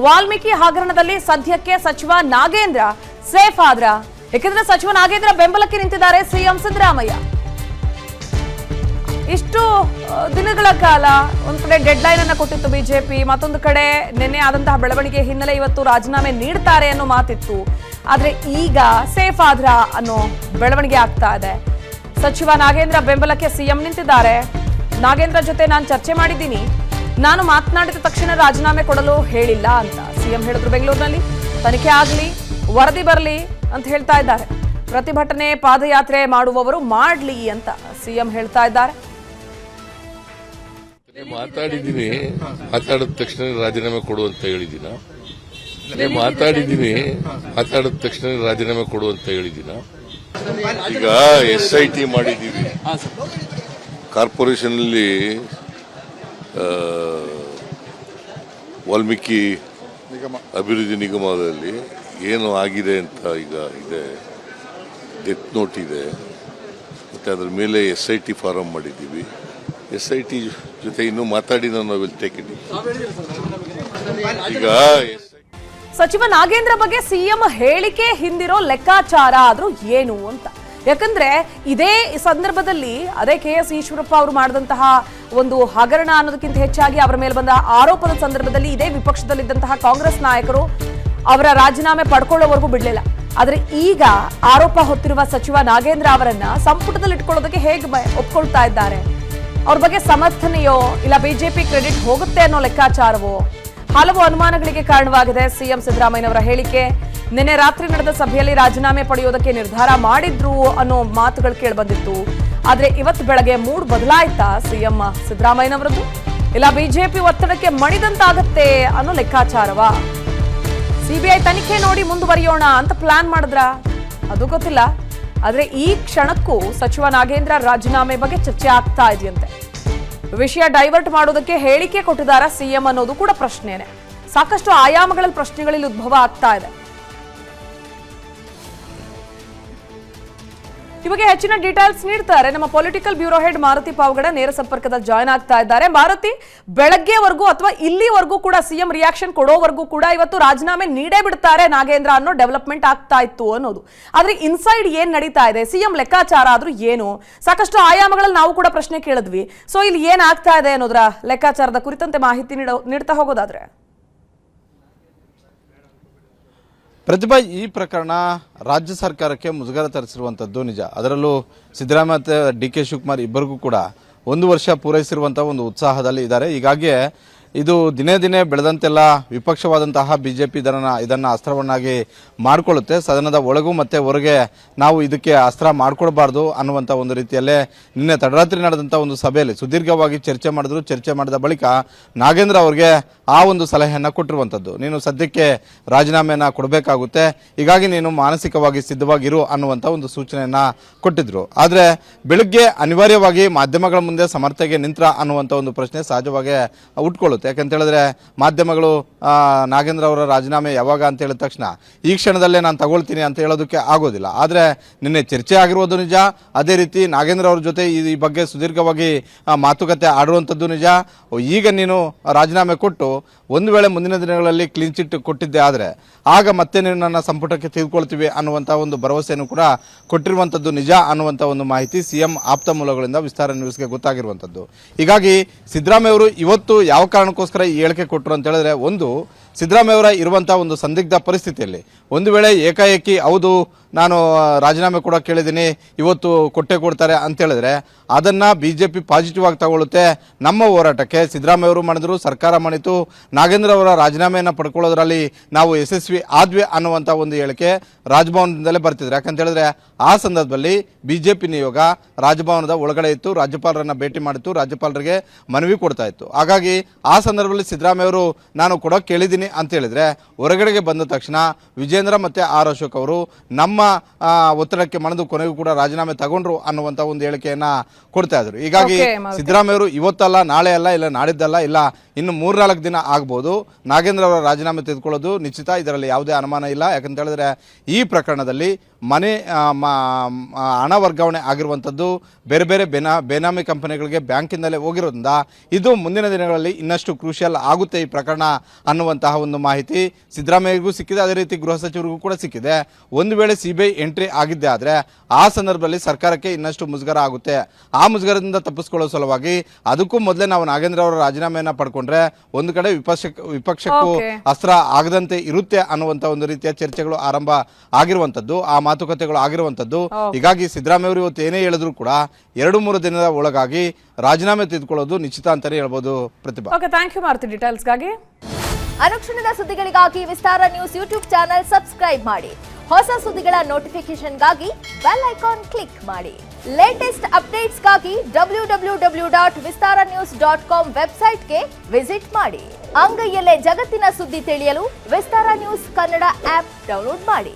ವಾಲ್ಮೀಕಿ ಹಗರಣದಲ್ಲಿ ಸದ್ಯಕ್ಕೆ ಸಚಿವ ನಾಗೇಂದ್ರ ಸೇಫ್ ಆದ್ರ? ಯಾಕಂದ್ರೆ ಸಚಿವ ನಾಗೇಂದ್ರ ಬೆಂಬಲಕ್ಕೆ ನಿಂತಿದ್ದಾರೆ ಸಿಎಂ ಸಿದ್ದರಾಮಯ್ಯ. ಇಷ್ಟು ದಿನಗಳ ಕಾಲ ಒಂದ್ ಕಡೆ ಡೆಡ್ ಲೈನ್ ಅನ್ನ ಕೊಟ್ಟಿತ್ತು ಬಿಜೆಪಿ, ಮತ್ತೊಂದು ಕಡೆ ನಿನ್ನೆ ಆದಂತಹ ಬೆಳವಣಿಗೆ ಹಿನ್ನೆಲೆ ಇವತ್ತು ರಾಜೀನಾಮೆ ನೀಡ್ತಾರೆ ಅನ್ನೋ ಮಾತಿತ್ತು. ಆದ್ರೆ ಈಗ ಸೇಫ್ ಆದ್ರ ಅನ್ನೋ ಬೆಳವಣಿಗೆ ಆಗ್ತಾ ಇದೆ. ಸಚಿವ ನಾಗೇಂದ್ರ ಬೆಂಬಲಕ್ಕೆ ಸಿಎಂ ನಿಂತಿದ್ದಾರೆ. ನಾಗೇಂದ್ರ ಜೊತೆ ನಾನು ಚರ್ಚೆ ಮಾಡಿದ್ದೀನಿ, ನಾನು ಮಾತನಾಡಿದ ತಕ್ಷಣ ರಾಜೀನಾಮೆ ಕೊಡಲು ಹೇಳಿಲ್ಲ ಅಂತ ಸಿಎಂ ಹೇಳಿದ್ರು. ಬೆಂಗಳೂರಿನಲ್ಲಿ ತನಿಖೆ ಆಗಲಿ, ವರದಿ ಬರಲಿ ಅಂತ ಹೇಳ್ತಾ ಇದ್ದಾರೆ. ಪ್ರತಿಭಟನೆ ಪಾದಯಾತ್ರೆ ಮಾಡುವವರು ಮಾಡ್ಲಿ ಅಂತ ಸಿಎಂ ಹೇಳ್ತಾ ಇದ್ದಾರೆ. ಮಾತಾಡಿದ್ದೀನಿ, ಮಾತಾಡಿದ ತಕ್ಷಣ ರಾಜೀನಾಮೆ ಕೊಡು ಅಂತ ಹೇಳಿದ್ದೀನ. ಮಾತಾಡಿದ್ದೀನಿ, ಮಾತಾಡಿದ ತಕ್ಷಣ ರಾಜೀನಾಮೆ ಕೊಡು ಅಂತ ಹೇಳಿದ್ದೀನ. ಈಗ SIT ಮಾಡಿದ್ದೀವಿ. ಕಾರ್ಪೊರೇಷನ್ ಅಲ್ಲಿ ವಾಲ್ಮೀಕಿ ಅಭಿವೃದ್ಧಿ ನಿಗಮದಲ್ಲಿ ಏನು ಆಗಿದೆ ಅಂತ ಈಗ ಇದೆ, ಡೆತ್ ನೋಟ್ ಇದೆ. ಮತ್ತೆ ಅದರ ಮೇಲೆ SIT ಫಾರಂ ಮಾಡಿದ್ದೀವಿ. SIT ಜೊತೆ ಇನ್ನೂ ಮಾತಾಡಿ ನಾನು ವಿಲ್ ಟೇಕ್ ಇಟ್. ಈಗ ಸಚಿವ ನಾಗೇಂದ್ರ ಬಗ್ಗೆ ಸಿಎಂ ಹೇಳಿಕೆ ಹಿಂದಿರೋ ಲೆಕ್ಕಾಚಾರ ಆದ್ರೂ ಏನು ಅಂತ. ಯಾಕಂದ್ರೆ ಇದೇ ಸಂದರ್ಭದಲ್ಲಿ ಅದೇ KS ಈಶ್ವರಪ್ಪ ಅವರು ಮಾಡಿದಂತಹ ಒಂದು ಹಗರಣ ಅನ್ನೋದಕ್ಕಿಂತ ಹೆಚ್ಚಾಗಿ ಅವರ ಮೇಲೆ ಬಂದ ಆರೋಪದ ಸಂದರ್ಭದಲ್ಲಿ ಇದೇ ವಿಪಕ್ಷದಲ್ಲಿದ್ದಂತಹ ಕಾಂಗ್ರೆಸ್ ನಾಯಕರು ಅವರ ರಾಜೀನಾಮೆ ಪಡ್ಕೊಳ್ಳೋವರೆಗೂ ಬಿಡ್ಲಿಲ್ಲ. ಆದ್ರೆ ಈಗ ಆರೋಪ ಹೊತ್ತಿರುವ ಸಚಿವ ನಾಗೇಂದ್ರ ಅವರನ್ನ ಸಂಪುಟದಲ್ಲಿ ಇಟ್ಕೊಳ್ಳೋದಕ್ಕೆ ಹೇಗೆ ಒಪ್ಕೊಳ್ತಾ ಇದ್ದಾರೆ? ಅವ್ರ ಬಗ್ಗೆ ಸಮರ್ಥನೆಯೋ ಇಲ್ಲ ಬಿಜೆಪಿ ಕ್ರೆಡಿಟ್ ಹೋಗುತ್ತೆ ಅನ್ನೋ ಲೆಕ್ಕಾಚಾರವೋ? ಹಲವು ಅನುಮಾನಗಳಿಗೆ ಕಾರಣವಾಗಿದೆ ಸಿಎಂ ಸಿದ್ದರಾಮಯ್ಯನವರ ಹೇಳಿಕೆ. ನಿನ್ನೆ ರಾತ್ರಿ ನಡೆದ ಸಭೆಯಲ್ಲಿ ರಾಜೀನಾಮೆ ಪಡೆಯೋದಕ್ಕೆ ನಿರ್ಧಾರ ಮಾಡಿದ್ರು ಅನ್ನೋ ಮಾತುಗಳು ಕೇಳಿಬಂದಿತ್ತು. ಆದ್ರೆ ಇವತ್ತು ಬೆಳಗ್ಗೆ ಮೂಡ್ ಬದಲಾಯ್ತಾ ಸಿಎಂ ಸಿದ್ದರಾಮಯ್ಯನವರದ್ದು? ಇಲ್ಲ ಬಿಜೆಪಿ ಒತ್ತಡಕ್ಕೆ ಮಣಿದಂತಾಗತ್ತೆ ಅನ್ನೋ ಲೆಕ್ಕಾಚಾರವಾ? CBI ತನಿಖೆ ನೋಡಿ ಮುಂದುವರಿಯೋಣ ಅಂತ ಪ್ಲಾನ್ ಮಾಡಿದ್ರ? ಅದು ಗೊತ್ತಿಲ್ಲ. ಆದ್ರೆ ಈ ಕ್ಷಣಕ್ಕೂ ಸಚಿವ ನಾಗೇಂದ್ರ ರಾಜೀನಾಮೆ ಬಗ್ಗೆ ಚರ್ಚೆ ಆಗ್ತಾ ಇದೆಯಂತೆ. ವಿಷಯ ಡೈವರ್ಟ್ ಮಾಡೋದಕ್ಕೆ ಹೇಳಿಕೆ ಕೊಟ್ಟಿದ್ದಾರಾ ಸಿಎಂ ಅನ್ನೋದು ಕೂಡ ಪ್ರಶ್ನೆನೇ. ಸಾಕಷ್ಟು ಆಯಾಮಗಳಲ್ಲಿ ಪ್ರಶ್ನೆಗಳಲ್ಲಿ ಉದ್ಭವ ಆಗ್ತಾ ಇದೆ. ಈ ಬಗ್ಗೆ ಹೆಚ್ಚಿನ ಡೀಟೇಲ್ಸ್ ನೀಡ್ತಾರೆ ನಮ್ಮ political bureau head Maruti Pavagada. ನೇರ ಸಂಪರ್ಕದ ಜಾಯ್ನ್ ಆಗ್ತಾ ಇದ್ದಾರೆ. ಮಾರುತಿ, ಬೆಳಗ್ಗೆವರೆಗೂ ಅಥವಾ ಇಲ್ಲಿವರೆಗೂ ಕೂಡ ಸಿಎಂ ರಿಯಾಕ್ಷನ್ ಕೊಡೋವರೆಗೂ ಕೂಡ ಇವತ್ತು ರಾಜೀನಾಮೆ ನೀಡೇ ಬಿಡ್ತಾರೆ ನಾಗೇಂದ್ರ ಅನ್ನೋ ಡೆವಲಪ್ಮೆಂಟ್ ಆಗ್ತಾ ಇತ್ತು ಅನ್ನೋದು. ಆದ್ರೆ ಇನ್ಸೈಡ್ ಏನ್ ನಡೀತಾ ಇದೆ, ಸಿಎಂ ಲೆಕ್ಕಾಚಾರ ಆದ್ರೂ ಏನು? ಸಾಕಷ್ಟು ಆಯಾಮಗಳಲ್ಲಿ ನಾವು ಕೂಡ ಪ್ರಶ್ನೆ ಕೇಳಿದ್ವಿ. ಸೊ ಇಲ್ಲಿ ಏನ್ ಆಗ್ತಾ ಇದೆ ಅನ್ನೋದ್ರ ಲೆಕ್ಕಾಚಾರದ ಕುರಿತಂತೆ ಮಾಹಿತಿ ನೀಡ್ತಾ ಹೋಗೋದಾದ್ರೆ ಪ್ರತಿಭಾ, ಈ ಪ್ರಕರಣ ರಾಜ್ಯ ಸರ್ಕಾರಕ್ಕೆ ಮುಜುಗರ ತರಿಸಿರುವಂಥದ್ದು ನಿಜ. ಅದರಲ್ಲೂ ಸಿದ್ದರಾಮಯ್ಯ ಮತ್ತು DK ಶಿವಕುಮಾರ್ ಇಬ್ಬರಿಗೂ ಕೂಡ 1 ವರ್ಷ ಪೂರೈಸಿರುವಂತಹ ಒಂದು ಉತ್ಸಾಹದಲ್ಲಿ ಇದ್ದಾರೆ. ಹೀಗಾಗಿ ಇದು ದಿನೇ ದಿನೇ ಬೆಳೆದಂತೆಲ್ಲ ವಿಪಕ್ಷವಾದಂತಹ ಬಿಜೆಪಿ ಇದನ್ನ ಅಸ್ತ್ರವನ್ನಾಗಿ ಮಾಡಿಕೊಳ್ಳುತ್ತೆ. ಸದನದ ಒಳಗೂ ಮತ್ತೆ ಹೊರಗೆ ನಾವು ಇದಕ್ಕೆ ಅಸ್ತ್ರ ಮಾಡಿಕೊಡಬಾರ್ದು ಅನ್ನುವಂಥ ಒಂದು ರೀತಿಯಲ್ಲೇ ನಿನ್ನೆ ತಡರಾತ್ರಿ ನಡೆದಂಥ ಒಂದು ಸಭೆಯಲ್ಲಿ ಸುದೀರ್ಘವಾಗಿ ಚರ್ಚೆ ಮಾಡಿದ್ರು. ಚರ್ಚೆ ಮಾಡಿದ ಬಳಿಕ ನಾಗೇಂದ್ರ ಅವರಿಗೆ ಆ ಒಂದು ಸಲಹೆಯನ್ನು ಕೊಟ್ಟಿರುವಂಥದ್ದು, ನೀನು ಸದ್ಯಕ್ಕೆ ರಾಜೀನಾಮೆಯನ್ನು ಕೊಡಬೇಕಾಗುತ್ತೆ, ಹೀಗಾಗಿ ನೀನು ಮಾನಸಿಕವಾಗಿ ಸಿದ್ಧವಾಗಿರು ಅನ್ನುವಂಥ ಒಂದು ಸೂಚನೆಯನ್ನು ಕೊಟ್ಟಿದ್ರು. ಆದರೆ ಬೆಳಗ್ಗೆ ಅನಿವಾರ್ಯವಾಗಿ ಮಾಧ್ಯಮಗಳ ಮುಂದೆ ಸಮರ್ಥೆಗೆ ನಿಂತ್ರ ಅನ್ನುವಂಥ ಒಂದು ಪ್ರಶ್ನೆ ಸಹಜವಾಗಿ ಉಟ್ಕೊಳ್ಳುತ್ತೆ. ಯಾಕಂತ ಹೇಳಿದ್ರೆ ಮಾಧ್ಯಮಗಳು ನಾಗೇಂದ್ರ ಅವರ ರಾಜೀನಾಮೆ ಯಾವಾಗ ಅಂತ ಹೇಳಿದ ತಕ್ಷಣ ಈ ಕ್ಷಣದಲ್ಲೇ ನಾನು ತಗೊಳ್ತೀನಿ ಅಂತ ಹೇಳೋದಕ್ಕೆ ಆಗೋದಿಲ್ಲ. ಆದರೆ ನಿನ್ನೆ ಚರ್ಚೆ ಆಗಿರುವುದು ನಿಜ. ಅದೇ ರೀತಿ ನಾಗೇಂದ್ರ ಅವ್ರ ಜೊತೆ ಈ ಬಗ್ಗೆ ಸುದೀರ್ಘವಾಗಿ ಮಾತುಕತೆ ಆಡುವಂಥದ್ದು ನಿಜ. ಈಗ ನೀನು ರಾಜೀನಾಮೆ ಕೊಟ್ಟು ಒಂದು ವೇಳೆ ಮುಂದಿನ ದಿನಗಳಲ್ಲಿ ಕ್ಲೀನ್ ಚಿಟ್ ಕೊಟ್ಟಿದ್ದೆ ಆದರೆ ಆಗ ಮತ್ತೆ ನೀವು ನನ್ನ ಸಂಪುಟಕ್ಕೆ ತೆಗೆದುಕೊಳ್ತೀವಿ ಅನ್ನುವಂಥ ಒಂದು ಭರವಸೆಯನ್ನು ಕೂಡ ಕೊಟ್ಟಿರುವಂಥದ್ದು ನಿಜ ಅನ್ನುವಂಥ ಒಂದು ಮಾಹಿತಿ ಸಿಎಂ ಆಪ್ತ ಮೂಲಗಳಿಂದ ವಿಸ್ತಾರ ನ್ಯೂಸ್ಗೆ ಗೊತ್ತಾಗಿರುವಂಥದ್ದು. ಹೀಗಾಗಿ ಸಿದ್ದರಾಮಯ್ಯ ಅವರು ಇವತ್ತು ಯಾವ ಕಾರಣಕ್ಕೋಸ್ಕರ ಈ ಹೇಳಿಕೆ ಕೊಟ್ಟರು ಅಂತ ಹೇಳಿದ್ರೆ, ಒಂದು ಸಿದ್ದರಾಮಯ್ಯ ಅವರ ಇರುವಂತಹ ಒಂದು ಸಂದಿಗ್ಧ ಪರಿಸ್ಥಿತಿಯಲ್ಲಿ ಒಂದು ವೇಳೆ ಏಕಾಏಕಿ ಹೌದು ನಾನು ರಾಜೀನಾಮೆ ಕೂಡ ಕೇಳಿದ್ದೀನಿ, ಇವತ್ತು ಕೊಟ್ಟೆ ಕೊಡ್ತಾರೆ ಅಂತ ಹೇಳಿದ್ರೆ ಅದನ್ನ ಬಿಜೆಪಿ ಪಾಸಿಟಿವ್ ಆಗಿ ತಗೊಳ್ಳುತ್ತೆ. ನಮ್ಮ ಹೋರಾಟಕ್ಕೆ ಸಿದ್ದರಾಮಯ್ಯ ಅವರು ಮಾಡಿದ್ರು, ಸರ್ಕಾರ ಮಾಡಿತು, ನಾಗೇಂದ್ರ ಅವರ ರಾಜೀನಾಮೆಯನ್ನು ಪಡ್ಕೊಳ್ಳೋದ್ರಲ್ಲಿ ನಾವು ಯಶಸ್ವಿ ಆದ್ವಿ ಅನ್ನುವಂಥ ಒಂದು ಹೇಳಿಕೆ ರಾಜಭವನದಿಂದಲೇ ಬರ್ತಿದ್ರು. ಯಾಕಂತ ಹೇಳಿದ್ರೆ ಆ ಸಂದರ್ಭದಲ್ಲಿ ಬಿಜೆಪಿ ನಿಯೋಗ ರಾಜಭವನದ ಒಳಗಡೆ ಇತ್ತು, ರಾಜ್ಯಪಾಲರನ್ನ ಭೇಟಿ ಮಾಡಿತ್ತು, ರಾಜ್ಯಪಾಲರಿಗೆ ಮನವಿ ಕೊಡ್ತಾ ಇತ್ತು. ಹಾಗಾಗಿ ಆ ಸಂದರ್ಭದಲ್ಲಿ ಸಿದ್ದರಾಮಯ್ಯ ಅವರು ನಾನು ಕೊಡೋಕೆ ಕೇಳಿದ್ದೀನಿ ಅಂತ ಹೇಳಿದ್ರೆ ಹೊರಗಡೆಗೆ ಬಂದ ತಕ್ಷಣ ವಿಜೇಂದ್ರ ಮತ್ತೆ ಅಶೋಕ್ ಅವರು ನಮ್ಮ ಒತ್ತಡಕ್ಕೆ ಮಣಿದು ಕೊನೆಗೂ ಕೂಡ ರಾಜೀನಾಮೆ ತಗೊಂಡ್ರು ಅನ್ನುವಂತ ಒಂದು ಹೇಳಿಕೆಯನ್ನ ಕೊಡ್ತಾ ಇದ್ರು. ಹೀಗಾಗಿ ಸಿದ್ದರಾಮಯ್ಯ ಅವರು ಇವತ್ತಲ್ಲ, ನಾಳೆ ಅಲ್ಲ, ಇಲ್ಲ ನಾಡಿದ್ದಲ್ಲ, ಇಲ್ಲ ಇನ್ನು 3-4 ದಿನ ಆಗ್ಬೋದು ನಾಗೇಂದ್ರ ಅವರ ರಾಜೀನಾಮೆ ತೆಗೆದುಕೊಳ್ಳೋದು ನಿಶ್ಚಿತ. ಇದರಲ್ಲಿ ಯಾವುದೇ ಅನುಮಾನ ಇಲ್ಲ. ಯಾಕಂತ ಹೇಳಿದ್ರೆ ಈ ಪ್ರಕರಣದಲ್ಲಿ ಹಣ ವರ್ಗಾವಣೆ ಆಗಿರುವಂಥದ್ದು ಬೇರೆ ಬೇರೆ ಬೇನಾಮಿ ಕಂಪನಿಗಳಿಗೆ ಬ್ಯಾಂಕಿಂದಲೇ ಹೋಗಿರೋದ್ರಿಂದ ಇದು ಮುಂದಿನ ದಿನಗಳಲ್ಲಿ ಇನ್ನಷ್ಟು ಕ್ರೂಷಿಯಲ್ ಆಗುತ್ತೆ ಈ ಪ್ರಕರಣ ಅನ್ನುವಂತಹ ಅನ್ನುವಂತಹ ಒಂದು ಮಾಹಿತಿ ಸಿದ್ದರಾಮಯ್ಯಗೂ ಸಿಕ್ಕಿದೆ, ಅದೇ ರೀತಿ ಗೃಹ ಸಚಿವರಿಗೂ ಕೂಡ ಸಿಕ್ಕಿದೆ. ಒಂದು ವೇಳೆ ಸಿಬಿಐ ಎಂಟ್ರಿ ಆಗಿದ್ದೆ ಆದರೆ ಆ ಸಂದರ್ಭದಲ್ಲಿ ಸರ್ಕಾರಕ್ಕೆ ಇನ್ನಷ್ಟು ಮುಜುಗರ ಆಗುತ್ತೆ. ಆ ಮುಜುಗರದಿಂದ ತಪ್ಪಿಸ್ಕೊಳ್ಳೋ ಸಲುವಾಗಿ ಅದಕ್ಕೂ ಮೊದಲೇ ನಾವು ನಾಗೇಂದ್ರ ಅವರ ರಾಜೀನಾಮೆಯನ್ನ ಪಡ್ಕೊಂಡ್ರೆ ಒಂದು ಕಡೆ ವಿಪಕ್ಷಕ್ಕೂ ಅಸ್ತ್ರ ಆಗದಂತೆ ಇರುತ್ತೆ ಅನ್ನುವಂತ ಒಂದು ರೀತಿಯ ಚರ್ಚೆಗಳು ಆರಂಭ ಆಗಿರುವಂತದ್ದು, ಆ ಮಾತುಕತೆಗಳು ಆಗಿರುವಂತದ್ದು. ಹೀಗಾಗಿ ಸಿದ್ದರಾಮಯ್ಯ ಅವರು ಇವತ್ತು ಏನೇ ಹೇಳಿದ್ರು ಕೂಡ 2-3 ದಿನದ ಒಳಗಾಗಿ ರಾಜೀನಾಮೆ ತೆಗೆದುಕೊಳ್ಳೋದು ನಿಶ್ಚಿತ ಅಂತಾನೆ ಹೇಳ್ಬೋದು. ಪ್ರತಿಭಾ, ಓಕೆ, ಥ್ಯಾಂಕ್ ಯು ಮಾರುತಿ ಡೀಟೇಲ್ಸ್ಗಾಗಿ. ಅನುಕ್ಷಣದ ಸುದ್ದಿಗಳಿಗಾಗಿ ವಿಸ್ತಾರ ನ್ಯೂಸ್ ಯೂಟ್ಯೂಬ್ ಚಾನೆಲ್ ಸಬ್ಸ್ಕ್ರೈಬ್ ಮಾಡಿ. ಹೊಸ ಸುದ್ದಿಗಳ ನೋಟಿಫಿಕೇಶನ್ಗಾಗಿ ಬೆಲ್ ಐಕಾನ್ ಕ್ಲಿಕ್ ಮಾಡಿ. ಲೇಟೆಸ್ಟ್ ಅಪ್ಡೇಟ್ಸ್ಗಾಗಿ www.vistaranews.com ವೆಬ್ಸೈಟ್ಗೆ ವಿಸಿಟ್ ಮಾಡಿ. ಅಂಗೈಯಲ್ಲೇ ಜಗತ್ತಿನ ಸುದ್ದಿ ತಿಳಿಯಲು ವಿಸ್ತಾರ ನ್ಯೂಸ್ ಕನ್ನಡ ಆಪ್ ಡೌನ್ಲೋಡ್ ಮಾಡಿ.